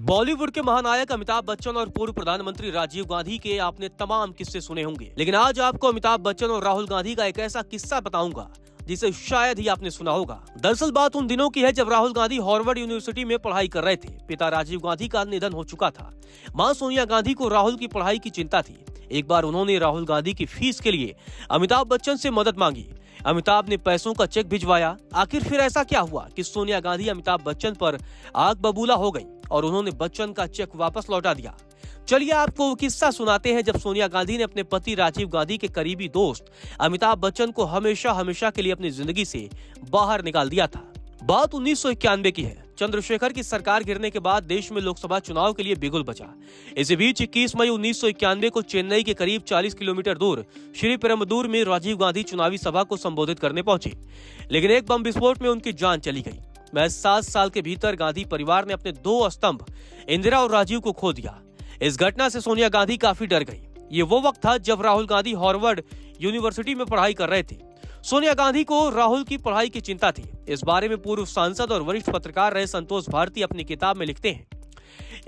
बॉलीवुड के महानायक अमिताभ बच्चन और पूर्व प्रधानमंत्री राजीव गांधी के आपने तमाम किस्से सुने होंगे, लेकिन आज आपको अमिताभ बच्चन और राहुल गांधी का एक ऐसा किस्सा बताऊंगा जिसे शायद ही आपने सुना होगा। दरअसल बात उन दिनों की है जब राहुल गांधी हार्वर्ड यूनिवर्सिटी में पढ़ाई कर रहे थे। पिता राजीव गांधी का निधन हो चुका था। मां सोनिया गांधी को राहुल की पढ़ाई की चिंता थी। एक बार उन्होंने राहुल गांधी की फीस के लिए अमिताभ बच्चन से मदद मांगी। अमिताभ ने पैसों का चेक भिजवाया। आखिर फिर ऐसा क्या हुआ कि सोनिया गांधी अमिताभ बच्चन पर आग बबूला हो गई और उन्होंने बच्चन का चेक वापस लौटा दिया। चलिए आपको वो किस्सा सुनाते हैं जब सोनिया गांधी ने अपने पति राजीव गांधी के करीबी दोस्त अमिताभ बच्चन को हमेशा हमेशा के लिए अपनी जिंदगी से बाहर निकाल दिया था। बात 1991 की है। चंद्रशेखर की सरकार गिरने के बाद देश में लोकसभा चुनाव के लिए बिगुल बचा। इसी बीच 21 मई 1991 को चेन्नई के करीब 40 किलोमीटर दूर श्री पेरुम्बदूर में राजीव गांधी चुनावी सभा को संबोधित करने पहुंचे, लेकिन एक बम विस्फोट में उनकी जान चली गई। महज 7 साल के भीतर गांधी परिवार ने अपने 2 स्तंभ इंदिरा और राजीव को खो दिया। इस घटना से सोनिया गांधी काफी डर गई। ये वो वक्त था जब राहुल गांधी हार्वर्ड यूनिवर्सिटी में पढ़ाई कर रहे थे। सोनिया गांधी को राहुल की पढ़ाई की चिंता थी। इस बारे में पूर्व सांसद और वरिष्ठ पत्रकार रहे संतोष भारती अपनी किताब में लिखते हैं,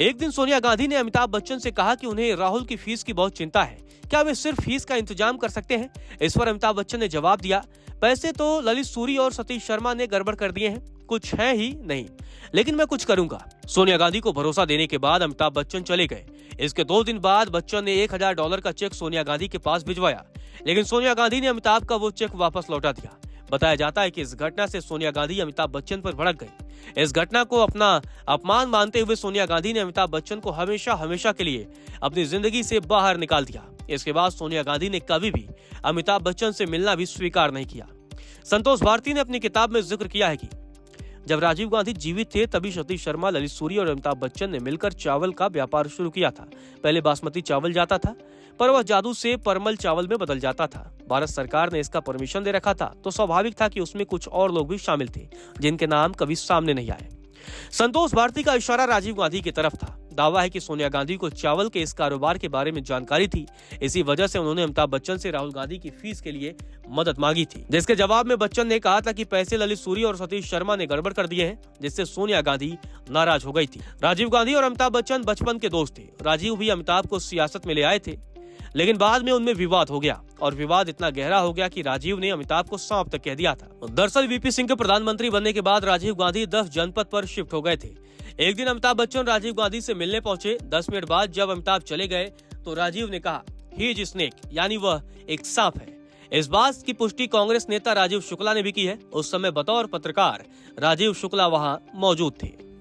एक दिन सोनिया गांधी ने अमिताभ बच्चन से कहा कि उन्हें राहुल की फीस की बहुत चिंता है, क्या वे सिर्फ फीस का इंतजाम कर सकते हैं। इस पर अमिताभ बच्चन ने जवाब दिया, पैसे तो ललित सूरी और सतीश शर्मा ने गड़बड़ कर दिए हैं, कुछ है ही नहीं, लेकिन मैं कुछ करूंगा। सोनिया गांधी को भरोसा देने के बाद अमिताभ बच्चन चले गए। इसके 2 दिन बाद बच्चन ने $1000 का चेक सोनिया गांधी के पास भिजवाया, लेकिन सोनिया गांधी ने अमिताभ का वो चेक वापस लौटा दिया। बताया जाता है कि इस घटना से सोनिया गांधी अमिताभ बच्चन पर भड़क गई। इस घटना को अपना अपमान मानते हुए सोनिया गांधी ने अमिताभ बच्चन को हमेशा हमेशा के लिए अपनी जिंदगी से बाहर निकाल दिया। इसके बाद सोनिया गांधी ने कभी भी अमिताभ बच्चन से मिलना भी स्वीकार नहीं किया। संतोष भारती ने अपनी किताब में जिक्र किया है कि जब राजीव गांधी जीवित थे तभी सतीश शर्मा, ललित सूरी और अमिताभ बच्चन ने मिलकर चावल का व्यापार शुरू किया था। पहले बासमती चावल जाता था, पर वह जादू से परमल चावल में बदल जाता था। भारत सरकार ने इसका परमिशन दे रखा था, तो स्वाभाविक था कि उसमें कुछ और लोग भी शामिल थे जिनके नाम कभी सामने नहीं आए। संतोष भारती का इशारा राजीव गांधी की तरफ था। दावा है कि सोनिया गांधी को चावल के इस कारोबार के बारे में जानकारी थी। इसी वजह से उन्होंने अमिताभ बच्चन से राहुल गांधी की फीस के लिए मदद मांगी थी, जिसके जवाब में बच्चन ने कहा था कि पैसे ललित सूरी और सतीश शर्मा ने गड़बड़ कर दिए हैं, जिससे सोनिया गांधी नाराज हो गई थी। राजीव गांधी और अमिताभ बच्चन बचपन के दोस्त थे। राजीव भी अमिताभ को सियासत में ले आए थे, लेकिन बाद में उनमें विवाद हो गया और विवाद इतना गहरा हो गया कि राजीव ने अमिताभ को सांप तक कह दिया था। दरअसल वीपी सिंह के प्रधानमंत्री बनने के बाद राजीव गांधी 10 जनपद पर शिफ्ट हो गए थे। एक दिन अमिताभ बच्चन राजीव गांधी से मिलने पहुंचे। 10 मिनट बाद जब अमिताभ चले गए तो राजीव ने कहा, ही इज स्नेक, यानी वह एक सांप है। इस बात की पुष्टि कांग्रेस नेता राजीव शुक्ला ने भी की है। उस समय बतौर पत्रकार राजीव शुक्ला वहां मौजूद थे।